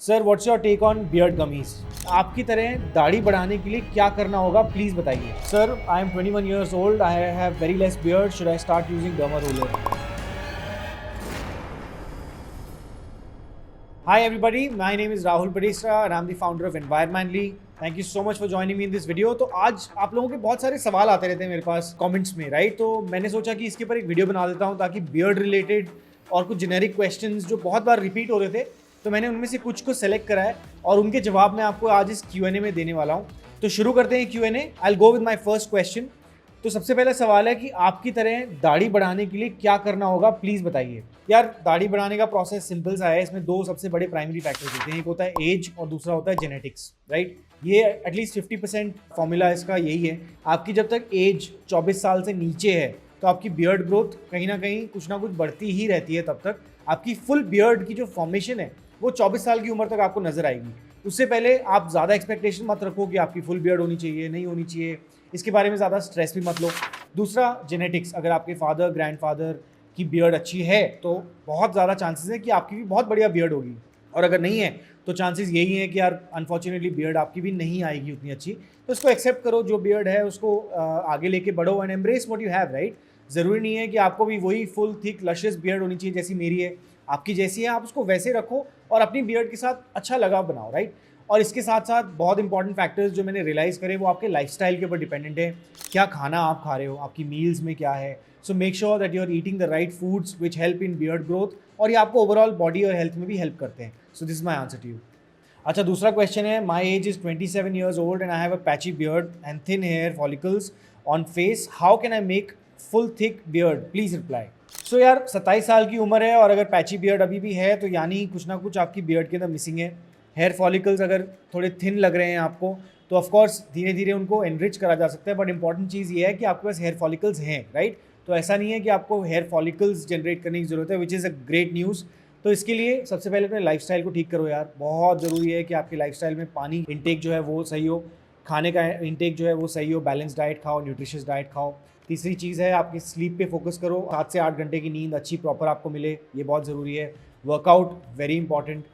Sir what's your take on beard gummies? आपकी तरह दाढ़ी बढ़ाने के लिए क्या करना होगा, प्लीज बताइए। Sir I am 21 years old, I have very less beard, should I start using derma roller? Hi everybody, my name is Rahul Padisra and I'm the founder of Environmentally. Thank you so much for joining me in this video. तो आज आप लोगों के बहुत सारे सवाल आते रहते हैं मेरे पास कमेंट्स में, राइट? तो मैंने सोचा कि इसके ऊपर एक वीडियो बना देता हूँ ताकि बियर्ड रिलेटेड और कुछ जेनेरिक क्वेश्चंस जो बहुत बार रिपीट हो रहे थे, तो मैंने उनमें से कुछ को सेलेक्ट करा है और उनके जवाब मैं आपको आज इस Q&A में देने वाला हूँ। तो शुरू करते हैं Q&A। I will go with my first question. तो सबसे पहला सवाल है कि आपकी तरह दाढ़ी बढ़ाने के लिए क्या करना होगा, प्लीज बताइए। यार दाढ़ी बढ़ाने का प्रोसेस सिंपल सा है। इसमें दो सबसे बड़े प्राइमरी फैक्टर्स होते हैं, एक होता है एज और दूसरा होता है जेनेटिक्स, राइट? ये एटलीस्ट 50% फॉर्मूला इसका यही है। आपकी जब तक एज 24 साल से नीचे है तो आपकी बियर्ड ग्रोथ कहीं ना कुछ बढ़ती ही रहती है। तब तक आपकी फुल बियर्ड की जो फॉर्मेशन है वो 24 साल की उम्र तक आपको नजर आएगी। उससे पहले आप ज़्यादा एक्सपेक्टेशन मत रखो कि आपकी फुल बियर्ड होनी चाहिए, नहीं होनी चाहिए, इसके बारे में ज़्यादा स्ट्रेस भी मत लो। दूसरा जेनेटिक्स, अगर आपके फादर ग्रैंडफादर की बियर्ड अच्छी है तो बहुत ज़्यादा चांसेस है कि आपकी भी बहुत बढ़िया बियर्ड होगी, और अगर नहीं है तो चांसेस यही है कि यार अनफॉर्चुनेटली बियर्ड आपकी भी नहीं आएगी उतनी अच्छी। तो उसको एक्सेप्ट करो, जो बियर्ड है उसको आगे लेके बढ़ो and embrace what you have, right? ज़रूरी नहीं है कि आपको भी वही फुल थिक लशियस बियर्ड होनी चाहिए जैसी मेरी है। आपकी जैसी है आप उसको वैसे रखो और अपनी बियर्ड के साथ अच्छा लगाव बनाओ, राइट? और इसके साथ साथ बहुत इंपॉर्टेंट फैक्टर्स जो मैंने रियलाइज़ करे वो आपके लाइफस्टाइल के ऊपर डिपेंडेंट है। क्या खाना आप खा रहे हो, आपकी मील्स में क्या है। So make sure that you are eating the right foods which help in beard growth, और ये आपको ओवरऑल बॉडी और हेल्थ में भी हेल्प करते हैं। So this is my answer to you. अच्छा, दूसरा क्वेश्चन है, my age is 27 years old and I have a patchy beard and thin hair follicles on face, how can I make full thick beard, please reply. So यार 27 साल की उम्र है और अगर पैची बियर्ड अभी भी है तो यानी कुछ ना कुछ आपकी बियर्ड के अंदर मिसिंग है। हेयर फॉलिकल्स अगर थोड़े थिन लग रहे हैं आपको तो ऑफकोर्स धीरे धीरे उनको एनरिच करा जा सकता है, बट इंपॉर्टेंट चीज़ ये है कि आपके पास हेयर फॉलिकल्स हैं, राइट? तो ऐसा नहीं है कि आपको हेयर फॉलिकल्स जनरेट करने की ज़रूरत है, which is a great news. तो इसके लिए सबसे पहले अपने लाइफस्टाइल को ठीक करो यार। बहुत ज़रूरी है कि आपके लाइफस्टाइल में पानी इंटेक जो है वो सही हो, खाने का इंटेक जो है वो सही हो, बैलेंस डाइट खाओ, न्यूट्रिशियस डाइट खाओ। तीसरी चीज़ है आपकी स्लीप पे फोकस करो, 7 से 8 घंटे की नींद अच्छी प्रॉपर आपको मिले, ये बहुत ज़रूरी है। Workout very important.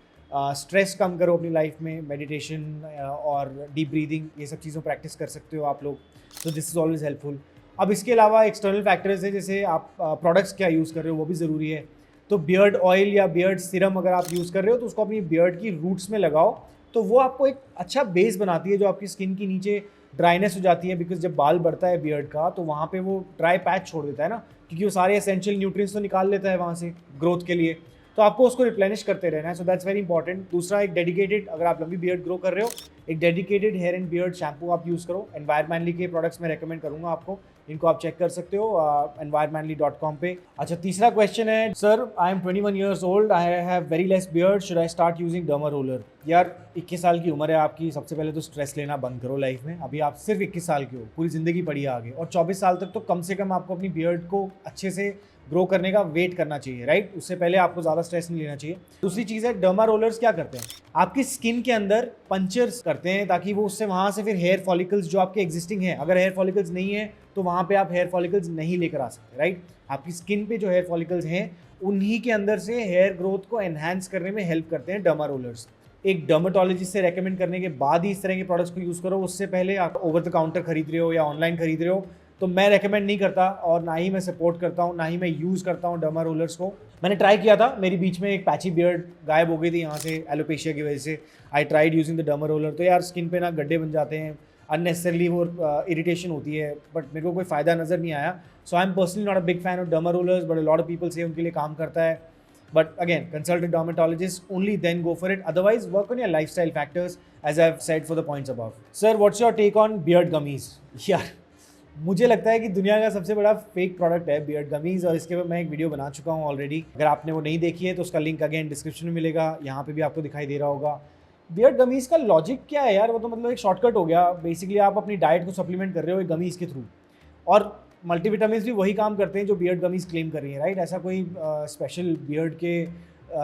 स्ट्रेस कम करो अपनी लाइफ में, मेडिटेशन और डीप ब्रीदिंग, ये सब चीज़ों प्रैक्टिस कर सकते हो आप लोग। तो दिस इज़ ऑलवेज हेल्पफुल। अब इसके अलावा एक्सटर्नल फैक्टर्स हैं, जैसे आप प्रोडक्ट्स क्या यूज़ कर रहे हो वो भी ज़रूरी है। तो बियर्ड ऑयल या बियर्ड सीरम अगर आप यूज़ कर रहे हो तो उसको अपनी बियर्ड की रूट्स में लगाओ, तो वो आपको एक अच्छा बेस बनाती है जो आपकी स्किन की नीचे ड्राइनेस हो जाती है, बिकॉज जब बाल बढ़ता है बियर्ड का तो वहाँ पे वो ड्राई पैच छोड़ देता है ना, क्योंकि वो सारे एसेंशियल न्यूट्रिएंट्स तो निकाल लेता है वहाँ से ग्रोथ के लिए। तो आपको उसको रिप्लेनिश करते रहना है। So that's very important. दूसरा, एक डेडिकेटेड, अगर आप लंबी बियर्ड ग्रो कर रहे हो, एक dedicated hair and beard shampoo आप यूज़ करो। एनवायरमेंटली के प्रोडक्ट्स मैं रेकमेंड करूँगा आपको, इनको आप चेक कर सकते हो environmentally.com पे। अच्छा, तीसरा क्वेश्चन है, sir I am 21 years old, I have very less beard, should I start using derma roller? यार 21 साल की उम्र है आपकी, सबसे पहले तो स्ट्रेस लेना बंद करो लाइफ में। अभी आप सिर्फ 21 साल के हो, पूरी ज़िंदगी पड़ी है आगे, और 24 साल तक तो कम से कम आपको अपनी बियर्ड को अच्छे से ग्रो करने का वेट करना चाहिए, राइट? उससे पहले आपको ज़्यादा स्ट्रेस नहीं लेना चाहिए। दूसरी चीज़ है, डर्मा रोलर्स क्या करते हैं, आपकी स्किन के अंदर पंचर्स करते हैं ताकि वो उससे वहाँ से फिर हेयर फॉलिकल्स जो आपके एग्जिस्टिंग हैं, अगर हेयर फॉलिकल्स नहीं है तो वहाँ पे आप हेयर फॉलिकल्स नहीं लेकर आ सकते, राइट? आपकी स्किन पे जो हेयर फॉलिकल्स हैं उन्हीं के अंदर से हेयर ग्रोथ को एनहांस करने में हेल्प करते हैं डर्मा रोलर्स। एक डर्माटोलॉजिस्ट से रेकमेंड करने के बाद ही इस तरह के प्रोडक्ट्स को यूज़ करो। उससे पहले आप ओवर द काउंटर खरीद रहे हो या ऑनलाइन खरीद रहे हो तो मैं रेकमेंड नहीं करता, और ना ही मैं सपोर्ट करता हूँ, ना ही मैं यूज़ करता हूँ डर्मा रोलर्स को। मैंने ट्राई किया था, मेरी बीच में एक पैची बियर्ड गायब हो गई थी यहाँ से एलोपेशिया की वजह से। I tried using the derma roller, तो यार स्किन पे ना गड्ढे बन जाते हैं, अननेसेसरली वो इरिटेशन होती है, बट मेरे को कोई फ़ायदा नज़र नहीं आया। So I am personally not a big fan of derma rollers, but a lot of people से उनके लिए काम करता है। But again, consult a dermatologist, only then go for it. Otherwise, work on your lifestyle factors, as I've said for the points above. Sir, what's your take on beard gummies? यार मुझे लगता है कि दुनिया का सबसे बड़ा फेक प्रोडक्ट है बियर्ड गमीज, और इसके ऊपर मैं एक वीडियो बना चुका हूँ ऑलरेडी। अगर आपने वो नहीं देखी है तो उसका लिंक अगेन डिस्क्रिप्शन में मिलेगा, यहाँ पे भी आपको दिखाई दे रहा होगा। बियर्ड गमीज का लॉजिक क्या है यार, वो तो मतलब एक शॉर्टकट हो गया। बेसिकली आप अपनी डाइट को सप्लीमेंट कर रहे हो एक गमीज के थ्रू, और मल्टीविटामिन्स भी वही काम करते हैं जो बियर्ड गमीज क्लेम कर रही है, राइट? ऐसा कोई स्पेशल बियर्ड के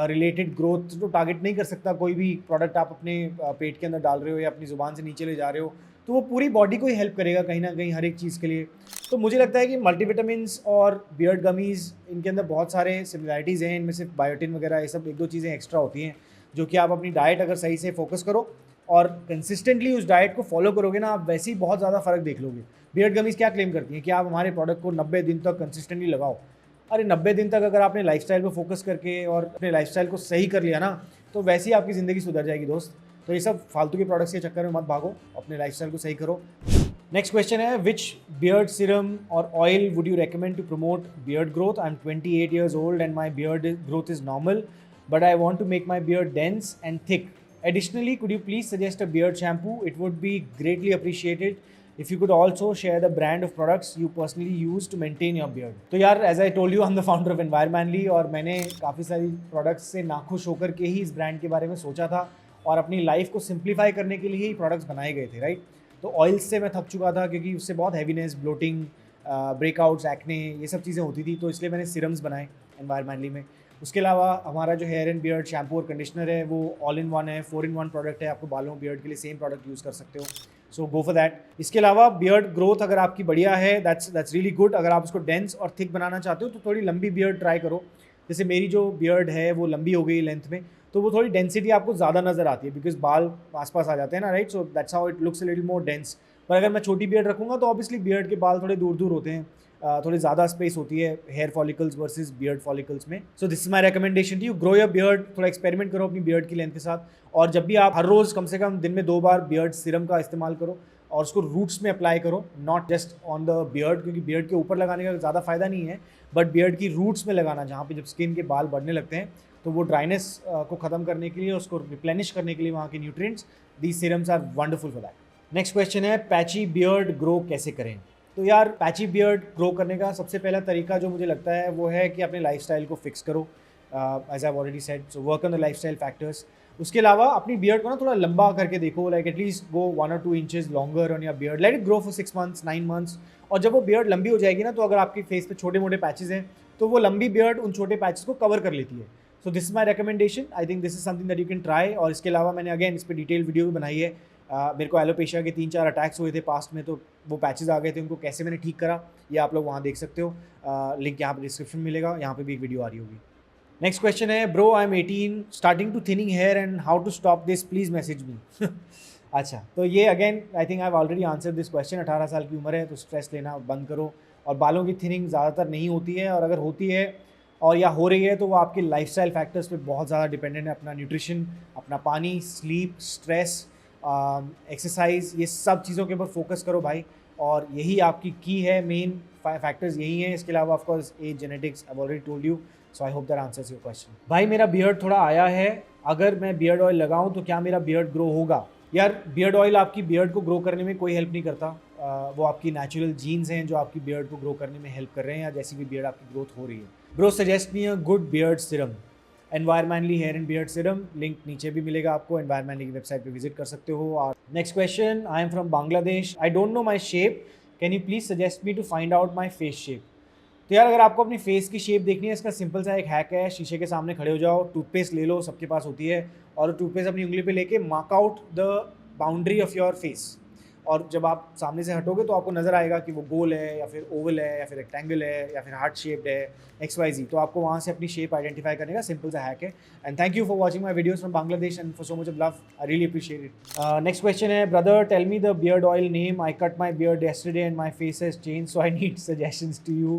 रिलेटेड ग्रोथ तो टारगेट नहीं कर सकता कोई भी प्रोडक्ट आप अपने पेट के अंदर डाल रहे हो या अपनी ज़ुबान से नीचे ले जा रहे हो, तो वो पूरी बॉडी को ही हेल्प करेगा कहीं ना कहीं हर एक चीज़ के लिए। तो मुझे लगता है कि मल्टीविटामिन्स और बियर्ड गमीज, इनके अंदर बहुत सारे सिमिलैरिटीज़ हैं, इनमें सिर्फ बायोटिन वगैरह ये सब एक दो चीज़ें एक्स्ट्रा होती हैं। जो कि आप अपनी डाइट अगर सही से फोकस करो और कंसिस्टेंटली उस डाइट को फॉलो करोगे ना, आप वैसे ही बहुत ज़्यादा फ़र्क देख लोगे। बियर्ड गमीज़ क्या क्लेम करती हैं कि आप हमारे प्रोडक्ट को 90 दिन तक कंसिस्टेंटली लगाओ। अरे 90 दिन तक अगर आपने लाइफस्टाइल पे फोकस करके और अपने लाइफस्टाइल को सही कर लिया ना, तो वैसे ही आपकी ज़िंदगी सुधर जाएगी दोस्त। तो ये सब फालतू के प्रोडक्ट्स के चक्कर में मत भागो, अपने लाइफस्टाइल को सही करो। नेक्स्ट क्वेश्चन है, विच बियर्ड सीरम और oil would you recommend to promote beard growth? I am 28 years old and my beard growth is normal, but I want to make my beard dense and thick. Additionally, could you please suggest a beard shampoo? It would be greatly appreciated if you could also share the brand of products you personally use to maintain your beard. तो यार, as I told you, I'm the founder of Environmentally और मैंने काफ़ी सारी products से नाखुश होकर के ही इस ब्रांड के बारे में सोचा था और अपनी लाइफ को सिंप्लीफाई करने के लिए ही प्रोडक्ट्स बनाए गए थे, राइट? तो ऑयल्स से मैं थक चुका था क्योंकि उससे बहुत हैवीनेस, ब्लोटिंग, ब्रेकआउट्स, एक्ने, ये सब चीज़ें होती थी। तो इसलिए मैंने सीरम्स बनाए एनवायरमेंटली में। उसके अलावा हमारा जो हेयर एंड बियर्ड शैम्पू और कंडीशनर है वो ऑल इन वन है, 4-in-1 प्रोडक्ट है। आपको बालों बियर्ड के लिए सेम प्रोडक्ट यूज़ कर सकते हो, सो गो फॉर दैट। इसके अलावा बियर्ड ग्रोथ अगर आपकी बढ़िया है, दैट्स रियली गुड। अगर आप उसको डेंस और थिक बनाना चाहते हो तो थोड़ी लंबी बियर्ड ट्राई करो। जैसे मेरी जो बियर्ड है वो लंबी हो गई लेंथ में, तो वो थोड़ी डेंसिटी आपको ज़्यादा नज़र आती है बिकॉज बाल आसपास आ जाते हैं ना, right? So that's how it looks a little more dense. पर अगर मैं छोटी बियर्ड रखूँगा तो ऑब्वियसली बियर्ड के बाल थोड़े दूर दूर होते हैं, थोड़ी ज़्यादा स्पेस होती है hair follicles versus beard follicles में। So this is my recommendation to you, grow your beard. थोड़ा एक्सपेरिमेंट करो अपनी बियर्ड की लेंथ के साथ, और जब भी आप हर रोज़ कम से कम दिन में 2 बार बियर्ड सीरम का इस्तेमाल करो और उसको रूट्स में अप्लाई करो, not just on the beard, क्योंकि बियर्ड के ऊपर लगाने का ज़्यादा फायदा नहीं है, बट बियर्ड की रूट्स में लगाना, जहाँ पे जब स्किन के बाल बढ़ने लगते हैं तो वो ड्राइनेस को ख़त्म करने के लिए, उसको रिप्लेनिश करने के लिए वहाँ के nutrients, these serums are wonderful for that. Next question है, पैची बियर्ड ग्रो कैसे करें? तो यार, पैची बियर्ड ग्रो करने का सबसे पहला तरीका जो मुझे लगता है वो है कि अपने लाइफस्टाइल को फिक्स करो, as I already said, so work on the lifestyle factors. उसके अलावा अपनी बियर्ड को ना थोड़ा लंबा करके देखो, like at least go 1 or 2 inches longer on your beard, let it grow for 6 months 9 months। और जब वो बियर्ड लंबी हो जाएगी ना, तो अगर आपकी फेस पे छोटे मोटे पैचेस हैं तो वो लंबी बियर्ड उन छोटे पैचेस को कवर कर लेती है। सो this is my recommendation, I think this is something that you can try. और इसके अलावा मैंने अगेन इस पर डिटेल वीडियो भी बनाई है। मेरे को एलोपेशिया के 3-4 अटैक्स हुए थे पास्ट में, तो वो पैचेस आ गए थे, उनको कैसे मैंने ठीक करा ये आप लोग वहाँ देख सकते हो। लिंक यहाँ पे डिस्क्रिप्शन में मिलेगा, यहाँ पे भी एक वीडियो आ रही होगी। नेक्स्ट क्वेश्चन है, bro I am 18 starting to thinning hair and how to stop this, please message me. अच्छा, तो ये again I think I have already answer this question. 18 साल की उम्र है तो स्ट्रेस लेना बंद करो। और बालों की थिनिंग ज़्यादातर नहीं होती है, और अगर होती है और या हो रही है तो वो आपके लाइफस्टाइल फैक्टर्स पे बहुत ज़्यादा डिपेंडेंट है। अपना न्यूट्रिशन, अपना पानी, स्लीप, स्ट्रेस, एक्सरसाइज, ये सब चीज़ों के ऊपर फोकस करो भाई, और यही आपकी की है। मेन फैक्टर्स यही हैं। इसके अलावा of course age, genetics, I already told you, so I hope that answers your question. भाई, मेरा बियर्ड थोड़ा आया है, अगर मैं बियर्ड ऑयल लगाऊं तो क्या मेरा बियर्ड ग्रो होगा? यार, बियर्ड ऑयल आपकी बियर्ड को ग्रो करने में कोई हेल्प नहीं करता। वो आपकी नेचुरल जीन्स हैं जो आपकी बियर्ड को ग्रो करने में हेल्प कर रहे हैं, या जैसी भी बियर्ड आपकी ग्रोथ हो रही है। Bro suggest me a good beard serum. Environmentally hair and beard serum, link नीचे भी मिलेगा आपको, एनवायरमेंटली की वेबसाइट पे विजिट कर सकते हो। और next question, I am from Bangladesh, I don't know my shape, can you please suggest me to find out my face shape? तो यार, अगर आपको अपनी फेस की शेप देखनी है, इसका सिंपल सा एक हैक है, शीशे के सामने खड़े हो जाओ, टूथपेस्ट ले लो, सबके पास होती है, और टूथपेस्ट अपनी उंगली पे लेके mark out the boundary of your face. और जब आप सामने से हटोगे तो आपको नज़र आएगा कि वो गोल है या फिर ओवल है या फिर रेक्टेंगल है या फिर हार्ट शेप्ड है, XYZ। तो आपको वहाँ से अपनी शेप आइडेंटिफाई करने का सिंपल सा हैक है। And thank you for watching my videos from Bangladesh and for so much of love, I really appreciate it. Next question है, brother tell me the beard oil name, I cut my beard yesterday and my face has change, so I need suggestions to you,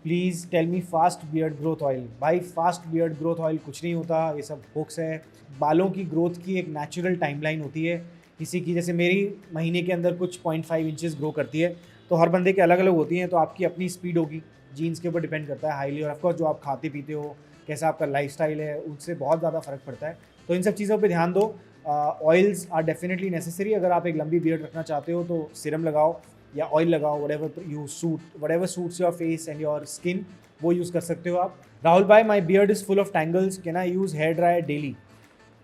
please tell me fast beard growth oil. भाई, fast beard growth oil कुछ नहीं होता, ये सब hoax है। बालों की growth की एक नेचुरल टाइमलाइन होती है। किसी की, जैसे मेरी महीने के अंदर कुछ 0.5 इंचेस ग्रो करती है, तो हर बंदे के अलग अलग होती हैं, तो आपकी अपनी स्पीड होगी, जीन्स के ऊपर डिपेंड करता है हाईली। और ऑफकोर्स जो आप खाते पीते हो, कैसा आपका लाइफस्टाइल है, उससे बहुत ज़्यादा फ़र्क पड़ता है। तो इन सब चीज़ों पे ध्यान दो। Oils are definitely necessary. अगर आप एक लंबी बियर्ड रखना चाहते हो तो सीरम लगाओ या ऑयल लगाओ, whatever suits your face and your skin, वो यूज़ कर सकते हो आप। राहुल भाई, my beard is full of tangles, can I use hair dryer daily?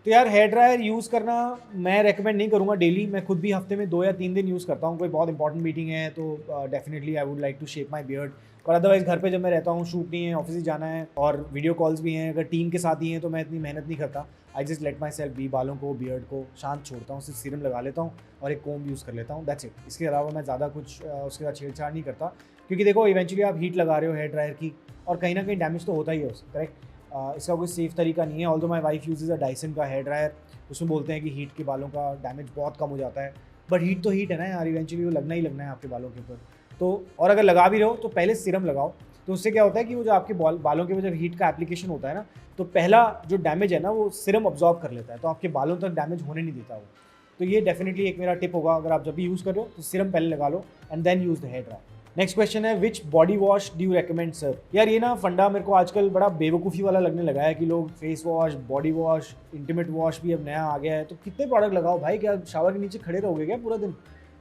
तो यार, हेयर ड्रायर यूज़ करना मैं रेकमेंड नहीं करूँगा डेली। मैं खुद भी हफ्ते में 2 या 3 दिन यूज़ करता हूँ। कोई बहुत इंपॉर्टेंट मीटिंग है तो definitely I would like to shape my beard. पर अदरवाइज़ घर पे जब मैं रहता हूँ, शूट नहीं है, ऑफिस ही जाना है और वीडियो कॉल्स भी हैं, अगर टीम के साथ ही हैं तो मैं इतनी मेहनत नहीं करता। I just let myself be, बालों को, बियर्ड को शांत छोड़ता हूँ, सिर्फ सीरम लगा लेता हूँ और एक कोम यूज़ कर लेता हूँ, दैट्स इट। इसके अलावा मैं ज़्यादा कुछ उसके साथ छेड़छाड़ नहीं करता, क्योंकि देखो इवेंचुअली आप हीट लगा रहे हो हेयर ड्रायर की, और कहीं ना कहीं डैमेज तो होता ही है उससे, करेक्ट। इसका कोई सेफ़ तरीका नहीं है। Although my wife uses a Dyson का हेयर ड्रायर, उसमें बोलते हैं कि हीट के बालों का डैमेज बहुत कम हो जाता है, बट हीट तो हीट है ना यार, इवेंचुअली वो लगना ही लगना है आपके बालों के ऊपर। तो और अगर लगा भी रहे हो तो पहले सीरम लगाओ, तो उससे क्या होता है कि वो जो आपके बालों के जब हीट का एप्लीकेशन होता है ना, तो पहला जो डैमेज है ना वो सीरम अब्जॉर्ब कर लेता है, तो आपके बालों तक डैमेज होने नहीं देता वो। तो ये डेफिनेटली एक मेरा टिप होगा, अगर आप जब भी यूज़ कर रहे हो तो सीरम पहले लगा लो and then use the hair dryer. Next question है, which body wash do you recommend sir? यार ये ना फंडा मेरे को आजकल बड़ा बेवकूफ़ी वाला लगने लगा है कि लोग face wash, body wash, intimate wash भी अब नया आ गया है, तो कितने प्रोडक्ट लगाओ भाई, क्या शावर के नीचे खड़े रहोगे क्या पूरा दिन?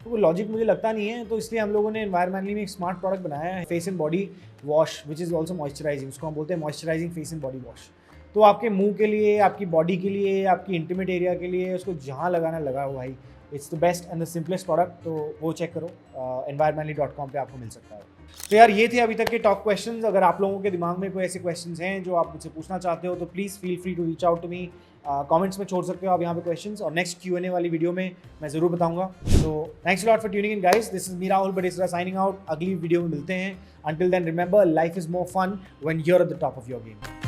तो वो लॉजिक मुझे लगता नहीं है, तो इसलिए हम लोगों ने एनवायरमेंटली में एक स्मार्ट प्रोडक्ट बनाया है, face and body wash, which is also moisturising, उसको हम बोलते हैं moisturising face and body wash. तो आपके मुंह के लिए, आपकी बॉडी के लिए, आपकी इंटीमेट एरिया के लिए, उसको जहाँ लगाना लगाओ भाई, it's the best and the simplest product. तो वो चेक करो, environmentally.com पे आपको मिल सकता है। तो यार ये थे अभी तक के टॉप क्वेश्चंस। अगर आप लोगों के दिमाग में कोई ऐसे क्वेश्चंस हैं जो आप मुझसे पूछना चाहते हो तो please feel free to reach out to me, comments में छोड़ सकते हो आप यहाँ पे क्वेश्चंस, और नेक्स्ट Q&A वाली वीडियो में मैं ज़रूर बताऊंगा। तो thanks lot for tuning in guys, this is me Rahul Badesra signing out. अगली वीडियो में मिलते हैं। Until then remember, life is more fun when you are at the top of your game.